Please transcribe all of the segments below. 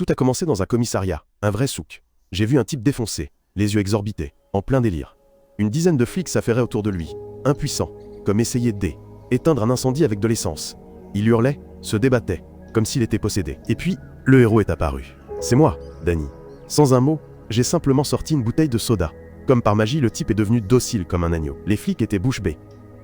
Tout a commencé dans un commissariat, un vrai souk. J'ai vu un type défoncé, les yeux exorbités, en plein délire. Une dizaine de flics s'affairaient autour de lui, impuissants, comme essayer d'éteindre un incendie avec de l'essence. Il hurlait, se débattait, comme s'il était possédé. Et puis, le héros est apparu. C'est moi, Danny. Sans un mot, j'ai simplement sorti une bouteille de soda. Comme par magie, le type est devenu docile comme un agneau. Les flics étaient bouche bée.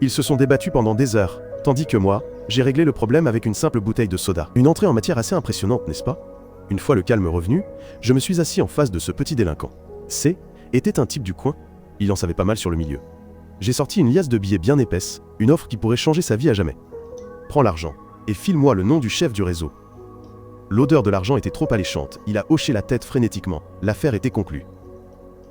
Ils se sont débattus pendant des heures, tandis que moi, j'ai réglé le problème avec une simple bouteille de soda. Une entrée en matière assez impressionnante, n'est-ce pas? Une fois le calme revenu, je me suis assis en face de ce petit délinquant. C était un type du coin, il en savait pas mal sur le milieu. J'ai sorti une liasse de billets bien épaisse, une offre qui pourrait changer sa vie à jamais. Prends l'argent, et file-moi le nom du chef du réseau. L'odeur de l'argent était trop alléchante, il a hoché la tête frénétiquement, l'affaire était conclue.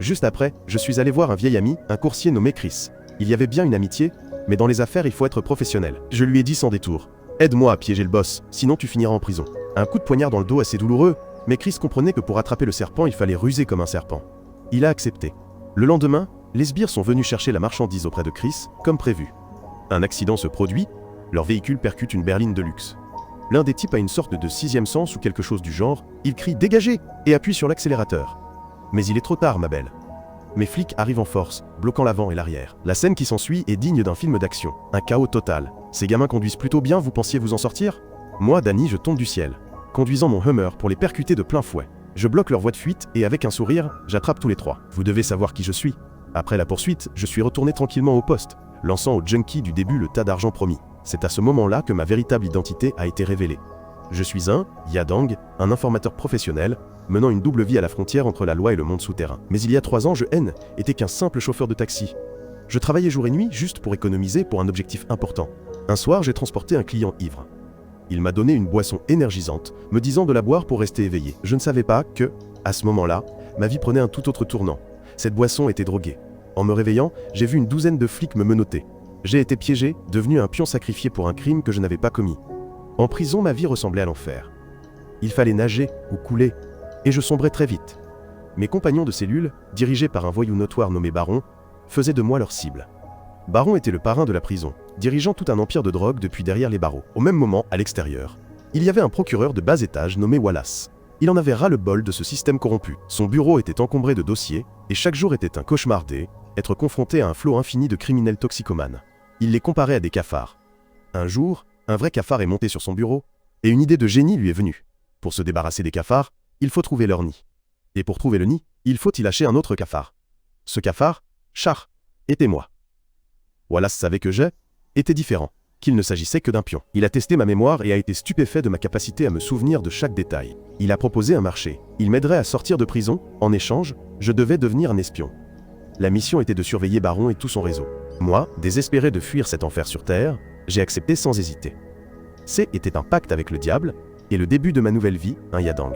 Juste après, je suis allé voir un vieil ami, un coursier nommé Chris. Il y avait bien une amitié, mais dans les affaires il faut être professionnel. Je lui ai dit sans détour, aide-moi à piéger le boss, sinon tu finiras en prison. Un coup de poignard dans le dos assez douloureux, mais Chris comprenait que pour attraper le serpent il fallait ruser comme un serpent. Il a accepté. Le lendemain, les sbires sont venus chercher la marchandise auprès de Chris, comme prévu. Un accident se produit, leur véhicule percute une berline de luxe. L'un des types a une sorte de sixième sens ou quelque chose du genre, il crie « Dégagez !» et appuie sur l'accélérateur. Mais il est trop tard, ma belle. Mes flics arrivent en force, bloquant l'avant et l'arrière. La scène qui s'ensuit est digne d'un film d'action. Un chaos total. Ces gamins conduisent plutôt bien, vous pensiez vous en sortir? Moi, Danny, je tombe du ciel, conduisant mon Hummer pour les percuter de plein fouet. Je bloque leur voie de fuite et avec un sourire, j'attrape tous les trois. Vous devez savoir qui je suis. Après la poursuite, je suis retourné tranquillement au poste, lançant au junkie du début le tas d'argent promis. C'est à ce moment-là que ma véritable identité a été révélée. Je suis un Yadang, un informateur professionnel, menant une double vie à la frontière entre la loi et le monde souterrain. Mais il y a 3 ans, je n'étais qu'un simple chauffeur de taxi. Je travaillais jour et nuit juste pour économiser pour un objectif important. Un soir, j'ai transporté un client ivre. Il m'a donné une boisson énergisante, me disant de la boire pour rester éveillé. Je ne savais pas que, à ce moment-là, ma vie prenait un tout autre tournant. Cette boisson était droguée. En me réveillant, j'ai vu une douzaine de flics me menotter. J'ai été piégé, devenu un pion sacrifié pour un crime que je n'avais pas commis. En prison, ma vie ressemblait à l'enfer. Il fallait nager ou couler, et je sombrais très vite. Mes compagnons de cellule, dirigés par un voyou notoire nommé Baron, faisaient de moi leur cible. Baron était le parrain de la prison, dirigeant tout un empire de drogue depuis derrière les barreaux. Au même moment, à l'extérieur, il y avait un procureur de bas étage nommé Wallace. Il en avait ras-le-bol de ce système corrompu. Son bureau était encombré de dossiers, et chaque jour était un cauchemar être confronté à un flot infini de criminels toxicomanes. Il les comparait à des cafards. Un jour, un vrai cafard est monté sur son bureau, et une idée de génie lui est venue. Pour se débarrasser des cafards, il faut trouver leur nid. Et pour trouver le nid, il faut y lâcher un autre cafard. Ce cafard, Char, était moi. Wallace savait que était différent, qu'il ne s'agissait que d'un pion. Il a testé ma mémoire et a été stupéfait de ma capacité à me souvenir de chaque détail. Il a proposé un marché. Il m'aiderait à sortir de prison. En échange, je devais devenir un espion. La mission était de surveiller Baron et tout son réseau. Moi, désespéré de fuir cet enfer sur Terre, j'ai accepté sans hésiter. Était un pacte avec le diable, et le début de ma nouvelle vie, un Yadang.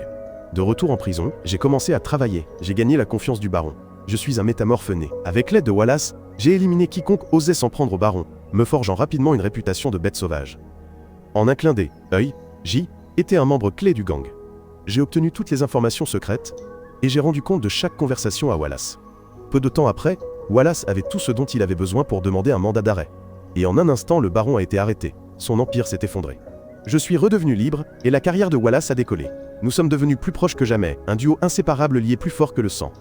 De retour en prison, j'ai commencé à travailler, j'ai gagné la confiance du Baron. Je suis un métamorphe né. Avec l'aide de Wallace, j'ai éliminé quiconque osait s'en prendre au Baron, me forgeant rapidement une réputation de bête sauvage. En un clin d'œil, J était un membre clé du gang. J'ai obtenu toutes les informations secrètes, et j'ai rendu compte de chaque conversation à Wallace. Peu de temps après, Wallace avait tout ce dont il avait besoin pour demander un mandat d'arrêt. Et en un instant, le Baron a été arrêté. Son empire s'est effondré. Je suis redevenu libre, et la carrière de Wallace a décollé. Nous sommes devenus plus proches que jamais, un duo inséparable lié plus fort que le sang.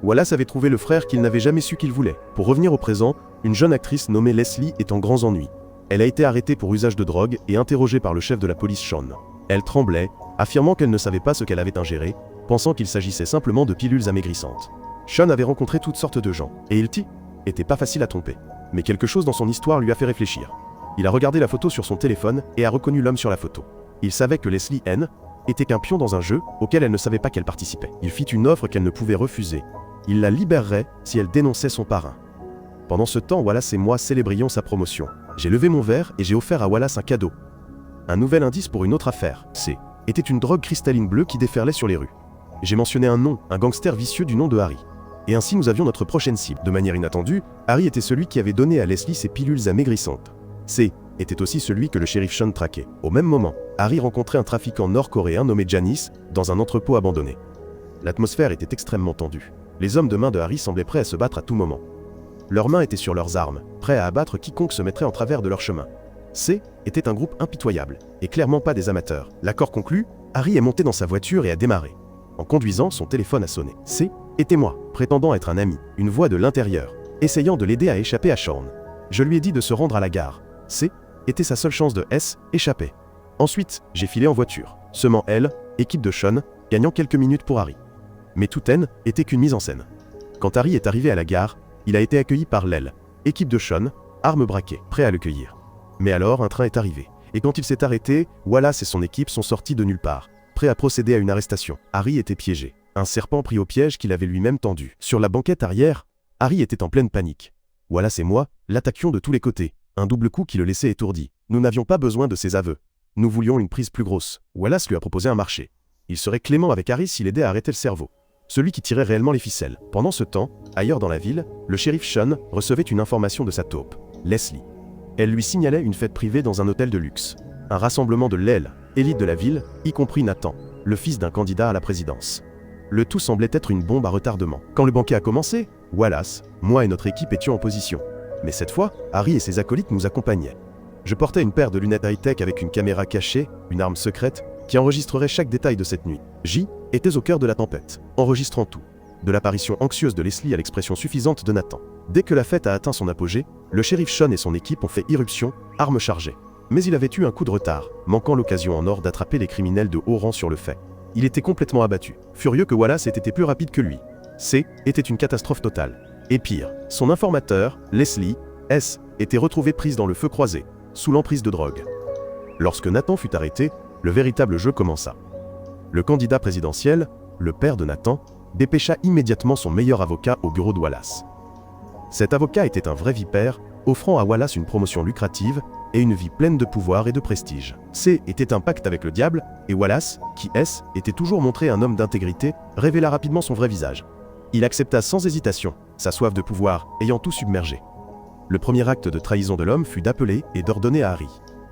Wallace avait trouvé le frère qu'il n'avait jamais su qu'il voulait. Pour revenir au présent, une jeune actrice nommée Leslie est en grands ennuis. Elle a été arrêtée pour usage de drogue et interrogée par le chef de la police Sean. Elle tremblait, affirmant qu'elle ne savait pas ce qu'elle avait ingéré, pensant qu'il s'agissait simplement de pilules amaigrissantes. Sean avait rencontré toutes sortes de gens, et il était pas facile à tromper. Mais quelque chose dans son histoire lui a fait réfléchir. Il a regardé la photo sur son téléphone et a reconnu l'homme sur la photo. Il savait que Leslie était qu'un pion dans un jeu auquel elle ne savait pas qu'elle participait. Il fit une offre qu'elle ne pouvait refuser. Il la libérerait si elle dénonçait son parrain. Pendant ce temps, Wallace et moi célébrions sa promotion. J'ai levé mon verre et j'ai offert à Wallace un cadeau. Un nouvel indice pour une autre affaire. Était une drogue cristalline bleue qui déferlait sur les rues. J'ai mentionné un nom, un gangster vicieux du nom de Harry. Et ainsi nous avions notre prochaine cible. De manière inattendue, Harry était celui qui avait donné à Leslie ses pilules amaigrissantes. Était aussi celui que le shérif Sean traquait. Au même moment, Harry rencontrait un trafiquant nord-coréen nommé Janice dans un entrepôt abandonné. L'atmosphère était extrêmement tendue. Les hommes de main de Harry semblaient prêts à se battre à tout moment. Leurs mains étaient sur leurs armes, prêts à abattre quiconque se mettrait en travers de leur chemin. C était un groupe impitoyable, et clairement pas des amateurs. L'accord conclu, Harry est monté dans sa voiture et a démarré. En conduisant, son téléphone a sonné. C était moi, prétendant être un ami, une voix de l'intérieur, essayant de l'aider à échapper à Sean. Je lui ai dit de se rendre à la gare. C était sa seule chance de S échapper. Ensuite, j'ai filé en voiture, semant L, équipe de Sean, gagnant quelques minutes pour Harry. Mais tout N était qu'une mise en scène. Quand Harry est arrivé à la gare, il a été accueilli par l'L, équipe de Sean, armes braquées, prêt à le cueillir. Mais alors, un train est arrivé, et quand il s'est arrêté, Wallace et son équipe sont sortis de nulle part, prêts à procéder à une arrestation. Harry était piégé, un serpent pris au piège qu'il avait lui-même tendu. Sur la banquette arrière, Harry était en pleine panique. Wallace et moi l'attaquions de tous les côtés, un double coup qui le laissait étourdi. Nous n'avions pas besoin de ses aveux. Nous voulions une prise plus grosse. Wallace lui a proposé un marché. Il serait clément avec Harry s'il aidait à arrêter le cerveau, celui qui tirait réellement les ficelles. Pendant ce temps, ailleurs dans la ville, le shérif Sean recevait une information de sa taupe, Leslie. Elle lui signalait une fête privée dans un hôtel de luxe. Un rassemblement de l'aile, élite de la ville, y compris Nathan, le fils d'un candidat à la présidence. Le tout semblait être une bombe à retardement. Quand le banquet a commencé, Wallace, moi et notre équipe étions en position. Mais cette fois, Harry et ses acolytes nous accompagnaient. Je portais une paire de lunettes high-tech avec une caméra cachée, une arme secrète, qui enregistrerait chaque détail de cette nuit. J était au cœur de la tempête, enregistrant tout. De l'apparition anxieuse de Leslie à l'expression suffisante de Nathan. Dès que la fête a atteint son apogée, le shérif Sean et son équipe ont fait irruption, armes chargées. Mais il avait eu un coup de retard, manquant l'occasion en or d'attraper les criminels de haut rang sur le fait. Il était complètement abattu, furieux que Wallace ait été plus rapide que lui. C était une catastrophe totale. Et pire, son informateur, Leslie, S, était retrouvée prise dans le feu croisé, sous l'emprise de drogue. Lorsque Nathan fut arrêté, le véritable jeu commença. Le candidat présidentiel, le père de Nathan, dépêcha immédiatement son meilleur avocat au bureau de Wallace. Cet avocat était un vrai vipère, offrant à Wallace une promotion lucrative et une vie pleine de pouvoir et de prestige. C était un pacte avec le diable, et Wallace, qui S était toujours montré un homme d'intégrité, révéla rapidement son vrai visage. Il accepta sans hésitation, sa soif de pouvoir ayant tout submergé. Le premier acte de trahison de l'homme fut d'appeler et d'ordonner à Harry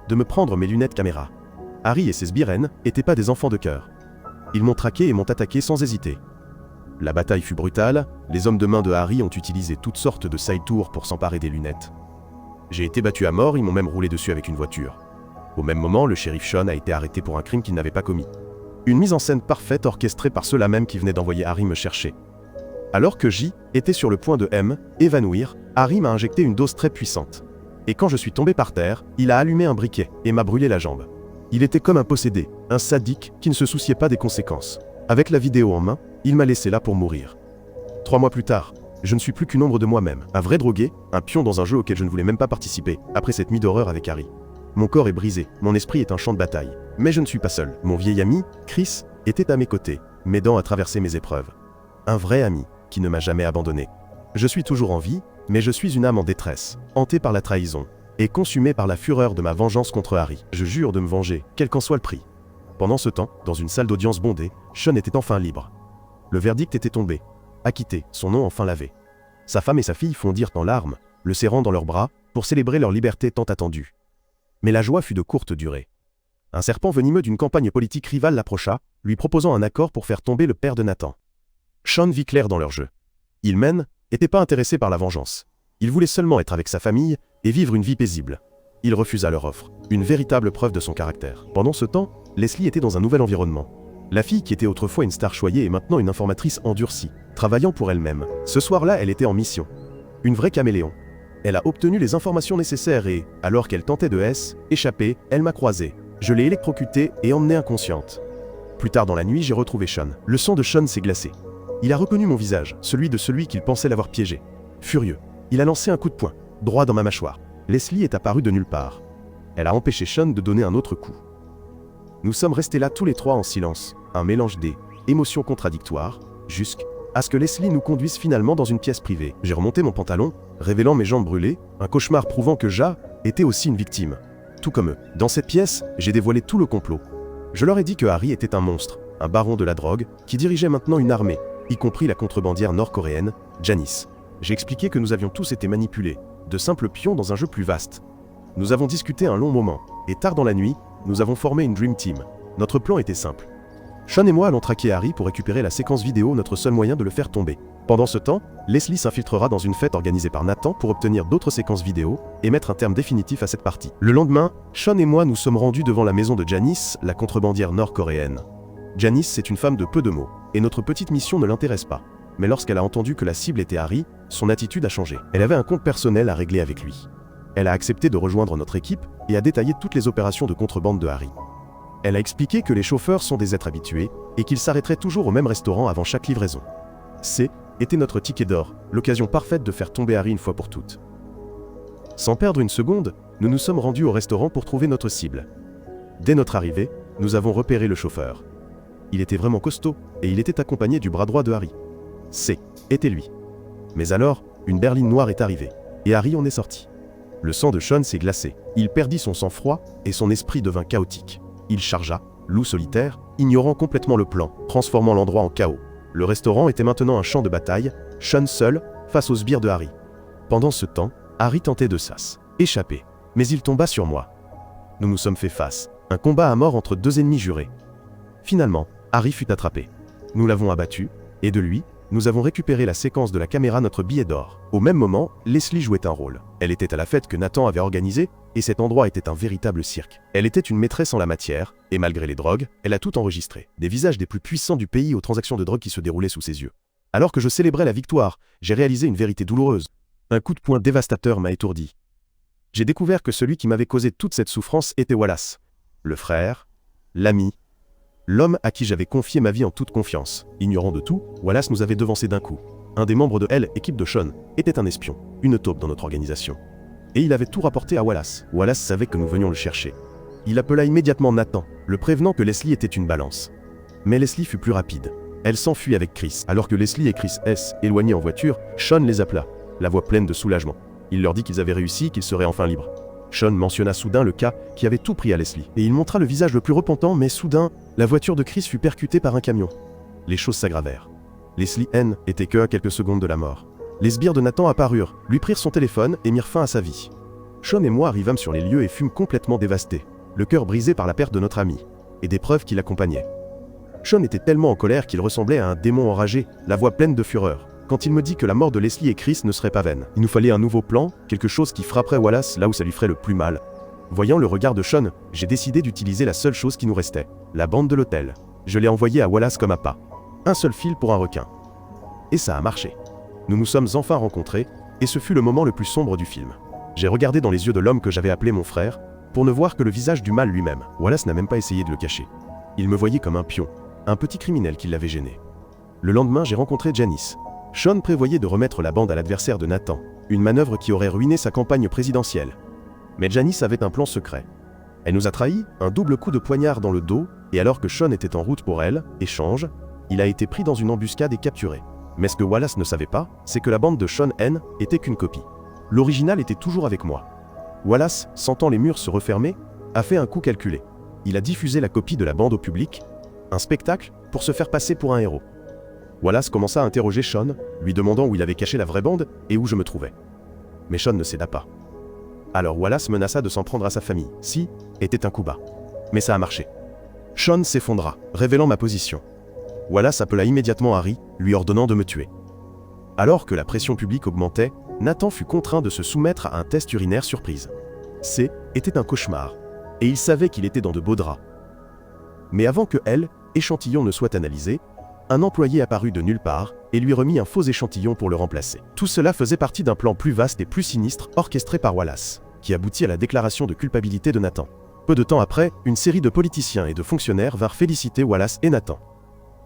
de me prendre mes lunettes caméra. Harry et ses sbirènes n'étaient pas des enfants de cœur. Ils m'ont traqué et m'ont attaqué sans hésiter. La bataille fut brutale, les hommes de main de Harry ont utilisé toutes sortes de side tours pour s'emparer des lunettes. J'ai été battu à mort, ils m'ont même roulé dessus avec une voiture. Au même moment, le shérif Sean a été arrêté pour un crime qu'il n'avait pas commis. Une mise en scène parfaite orchestrée par ceux-là même qui venaient d'envoyer Harry me chercher. Alors que J était sur le point de évanouir, Harry m'a injecté une dose très puissante. Et quand je suis tombé par terre, il a allumé un briquet et m'a brûlé la jambe. Il était comme un possédé, un sadique qui ne se souciait pas des conséquences. Avec la vidéo en main, il m'a laissé là pour mourir. 3 mois plus tard, je ne suis plus qu'une ombre de moi-même, un vrai drogué, un pion dans un jeu auquel je ne voulais même pas participer, après cette nuit d'horreur avec Harry. Mon corps est brisé, mon esprit est un champ de bataille. Mais je ne suis pas seul. Mon vieil ami, Chris, était à mes côtés, m'aidant à traverser mes épreuves. Un vrai ami, qui ne m'a jamais abandonné. Je suis toujours en vie, mais je suis une âme en détresse, hantée par la trahison, et consumée par la fureur de ma vengeance contre Harry. Je jure de me venger, quel qu'en soit le prix. Pendant ce temps, dans une salle d'audience bondée, Sean était enfin libre. Le verdict était tombé. Acquitté, son nom enfin lavé. Sa femme et sa fille fondirent en larmes, le serrant dans leurs bras, pour célébrer leur liberté tant attendue. Mais la joie fut de courte durée. Un serpent venimeux d'une campagne politique rivale l'approcha, lui proposant un accord pour faire tomber le père de Nathan. Sean vit clair dans leur jeu. Il n'était pas intéressé par la vengeance. Il voulait seulement être avec sa famille et vivre une vie paisible. Il refusa leur offre, une véritable preuve de son caractère. Pendant ce temps, Leslie était dans un nouvel environnement. La fille qui était autrefois une star choyée est maintenant une informatrice endurcie, travaillant pour elle-même. Ce soir-là, elle était en mission. Une vraie caméléon. Elle a obtenu les informations nécessaires et, alors qu'elle tentait de échapper, elle m'a croisé. Je l'ai électrocutée et emmenée inconsciente. Plus tard dans la nuit, j'ai retrouvé Sean. Le sang de Sean s'est glacé. Il a reconnu mon visage, celui de celui qu'il pensait l'avoir piégé. Furieux, il a lancé un coup de poing, droit dans ma mâchoire. Leslie est apparue de nulle part. Elle a empêché Sean de donner un autre coup. Nous sommes restés là tous les trois en silence, un mélange d'émotions contradictoires, jusqu'à ce que Leslie nous conduise finalement dans une pièce privée. J'ai remonté mon pantalon, révélant mes jambes brûlées, un cauchemar prouvant que Ja était aussi une victime. Tout comme eux. Dans cette pièce, j'ai dévoilé tout le complot. Je leur ai dit que Harry était un monstre, un baron de la drogue, qui dirigeait maintenant une armée, y compris la contrebandière nord-coréenne, Janice. J'ai expliqué que nous avions tous été manipulés, de simples pions dans un jeu plus vaste. Nous avons discuté un long moment, et tard dans la nuit, nous avons formé une Dream Team. Notre plan était simple. Sean et moi allons traquer Harry pour récupérer la séquence vidéo, notre seul moyen de le faire tomber. Pendant ce temps, Leslie s'infiltrera dans une fête organisée par Nathan pour obtenir d'autres séquences vidéo et mettre un terme définitif à cette partie. Le lendemain, Sean et moi nous sommes rendus devant la maison de Janice, la contrebandière nord-coréenne. Janice, c'est une femme de peu de mots, et notre petite mission ne l'intéresse pas. Mais lorsqu'elle a entendu que la cible était Harry, son attitude a changé. Elle avait un compte personnel à régler avec lui. Elle a accepté de rejoindre notre équipe et a détaillé toutes les opérations de contrebande de Harry. Elle a expliqué que les chauffeurs sont des êtres habitués et qu'ils s'arrêteraient toujours au même restaurant avant chaque livraison. C était notre ticket d'or, l'occasion parfaite de faire tomber Harry une fois pour toutes. Sans perdre une seconde, nous nous sommes rendus au restaurant pour trouver notre cible. Dès notre arrivée, nous avons repéré le chauffeur. Il était vraiment costaud et il était accompagné du bras droit de Harry. C était lui. Mais alors, une berline noire est arrivée et Harry en est sorti. Le sang de Sean s'est glacé, il perdit son sang-froid et son esprit devint chaotique. Il chargea, loup solitaire, ignorant complètement le plan, transformant l'endroit en chaos. Le restaurant était maintenant un champ de bataille, Sean seul, face aux sbires de Harry. Pendant ce temps, Harry tentait de s'échapper, mais il tomba sur moi. Nous nous sommes fait face, un combat à mort entre deux ennemis jurés. Finalement, Harry fut attrapé. Nous l'avons abattu, et de lui, nous avons récupéré la séquence de la caméra, notre billet d'or. Au même moment, Leslie jouait un rôle. Elle était à la fête que Nathan avait organisée, et cet endroit était un véritable cirque. Elle était une maîtresse en la matière, et malgré les drogues, elle a tout enregistré. Des visages des plus puissants du pays aux transactions de drogue qui se déroulaient sous ses yeux. Alors que je célébrais la victoire, j'ai réalisé une vérité douloureuse. Un coup de poing dévastateur m'a étourdi. J'ai découvert que celui qui m'avait causé toute cette souffrance était Wallace. Le frère, l'ami, l'homme à qui j'avais confié ma vie en toute confiance. Ignorant de tout, Wallace nous avait devancés d'un coup. Un des membres de l'équipe de Sean, était un espion, une taupe dans notre organisation. Et il avait tout rapporté à Wallace. Wallace savait que nous venions le chercher. Il appela immédiatement Nathan, le prévenant que Leslie était une balance. Mais Leslie fut plus rapide. Elle s'enfuit avec Chris. Alors que Leslie et Chris éloignés en voiture, Sean les appela, la voix pleine de soulagement. Il leur dit qu'ils avaient réussi, qu'ils seraient enfin libres. Sean mentionna soudain le cas qui avait tout pris à Leslie. Et il montra le visage le plus repentant, mais soudain, la voiture de Chris fut percutée par un camion. Les choses s'aggravèrent. Leslie était que à quelques secondes de la mort. Les sbires de Nathan apparurent, lui prirent son téléphone et mirent fin à sa vie. Sean et moi arrivâmes sur les lieux et fûmes complètement dévastés, le cœur brisé par la perte de notre ami, et des preuves qui l'accompagnaient. Sean était tellement en colère qu'il ressemblait à un démon enragé, la voix pleine de fureur, quand il me dit que la mort de Leslie et Chris ne serait pas vaine. Il nous fallait un nouveau plan, quelque chose qui frapperait Wallace là où ça lui ferait le plus mal. Voyant le regard de Sean, j'ai décidé d'utiliser la seule chose qui nous restait, la bande de l'hôtel. Je l'ai envoyée à Wallace comme appât. Un seul fil pour un requin. Et ça a marché. Nous nous sommes enfin rencontrés, et ce fut le moment le plus sombre du film. J'ai regardé dans les yeux de l'homme que j'avais appelé mon frère, pour ne voir que le visage du mal lui-même. Wallace n'a même pas essayé de le cacher. Il me voyait comme un pion, un petit criminel qui l'avait gêné. Le lendemain, j'ai rencontré Janice. Sean prévoyait de remettre la bande à l'adversaire de Nathan, une manœuvre qui aurait ruiné sa campagne présidentielle. Mais Janice avait un plan secret. Elle nous a trahis, un double coup de poignard dans le dos, et alors que Sean était en route pour elle, échange, il a été pris dans une embuscade et capturé. Mais ce que Wallace ne savait pas, c'est que la bande de Sean était qu'une copie. L'original était toujours avec moi. Wallace, sentant les murs se refermer, a fait un coup calculé. Il a diffusé la copie de la bande au public, un spectacle, pour se faire passer pour un héros. Wallace commença à interroger Sean, lui demandant où il avait caché la vraie bande et où je me trouvais. Mais Sean ne céda pas. Alors Wallace menaça de s'en prendre à sa famille, était un coup bas. Mais ça a marché. Sean s'effondra, révélant ma position. Wallace appela immédiatement Harry, lui ordonnant de me tuer. Alors que la pression publique augmentait, Nathan fut contraint de se soumettre à un test urinaire surprise. Était un cauchemar, et il savait qu'il était dans de beaux draps. Mais avant que échantillon ne soit analysé, un employé apparut de nulle part et lui remit un faux échantillon pour le remplacer. Tout cela faisait partie d'un plan plus vaste et plus sinistre orchestré par Wallace, qui aboutit à la déclaration de culpabilité de Nathan. Peu de temps après, une série de politiciens et de fonctionnaires vinrent féliciter Wallace et Nathan.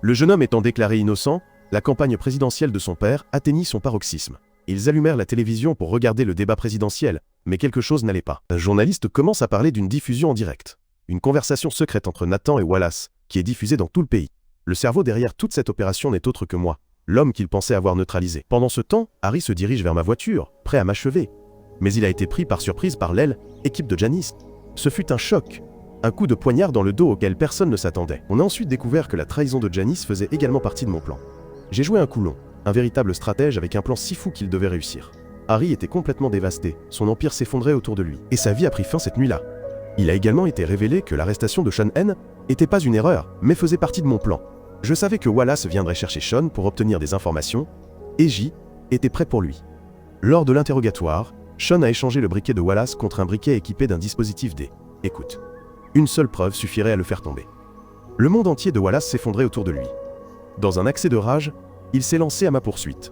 Le jeune homme étant déclaré innocent, la campagne présidentielle de son père atteignit son paroxysme. Ils allumèrent la télévision pour regarder le débat présidentiel, mais quelque chose n'allait pas. Un journaliste commence à parler d'une diffusion en direct. Une conversation secrète entre Nathan et Wallace, qui est diffusée dans tout le pays. Le cerveau derrière toute cette opération n'est autre que moi, l'homme qu'il pensait avoir neutralisé. Pendant ce temps, Harry se dirige vers ma voiture, prêt à m'achever. Mais il a été pris par surprise par équipe de Janice. Ce fut un choc. Un coup de poignard dans le dos auquel personne ne s'attendait. On a ensuite découvert que la trahison de Janice faisait également partie de mon plan. J'ai joué un coup long, un véritable stratège avec un plan si fou qu'il devait réussir. Harry était complètement dévasté, son empire s'effondrait autour de lui, et sa vie a pris fin cette nuit-là. Il a également été révélé que l'arrestation de Sean était pas une erreur, mais faisait partie de mon plan. Je savais que Wallace viendrait chercher Sean pour obtenir des informations, et J était prêt pour lui. Lors de l'interrogatoire, Sean a échangé le briquet de Wallace contre un briquet équipé d'un dispositif D. Écoute. Une seule preuve suffirait à le faire tomber. Le monde entier de Wallace s'effondrait autour de lui. Dans un accès de rage, il s'est lancé à ma poursuite.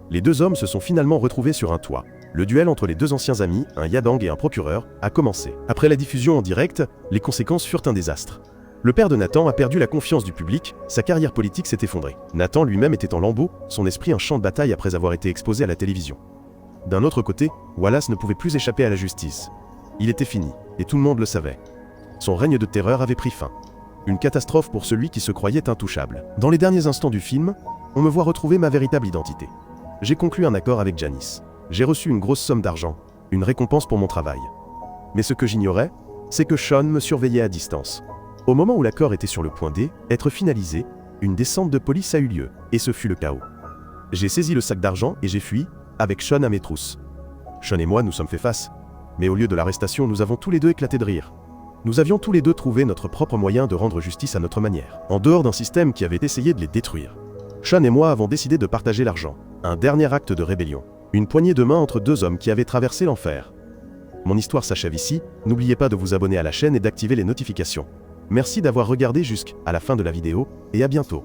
Les deux hommes se sont finalement retrouvés sur un toit. Le duel entre les deux anciens amis, un Yadang et un procureur, a commencé. Après la diffusion en direct, les conséquences furent un désastre. Le père de Nathan a perdu la confiance du public, sa carrière politique s'est effondrée. Nathan lui-même était en lambeaux, son esprit un champ de bataille après avoir été exposé à la télévision. D'un autre côté, Wallace ne pouvait plus échapper à la justice. Il était fini, et tout le monde le savait. Son règne de terreur avait pris fin. Une catastrophe pour celui qui se croyait intouchable. Dans les derniers instants du film, on me voit retrouver ma véritable identité. J'ai conclu un accord avec Janice. J'ai reçu une grosse somme d'argent, une récompense pour mon travail. Mais ce que j'ignorais, c'est que Sean me surveillait à distance. Au moment où l'accord était sur le point d'être finalisé, une descente de police a eu lieu, et ce fut le chaos. J'ai saisi le sac d'argent et j'ai fui, avec Sean à mes trousses. Sean et moi nous sommes fait face, mais au lieu de l'arrestation, nous avons tous les deux éclaté de rire. Nous avions tous les deux trouvé notre propre moyen de rendre justice à notre manière, en dehors d'un système qui avait essayé de les détruire. Sean et moi avons décidé de partager l'argent, un dernier acte de rébellion, une poignée de main entre deux hommes qui avaient traversé l'enfer. Mon histoire s'achève ici, n'oubliez pas de vous abonner à la chaîne et d'activer les notifications. Merci d'avoir regardé jusqu'à la fin de la vidéo, et à bientôt.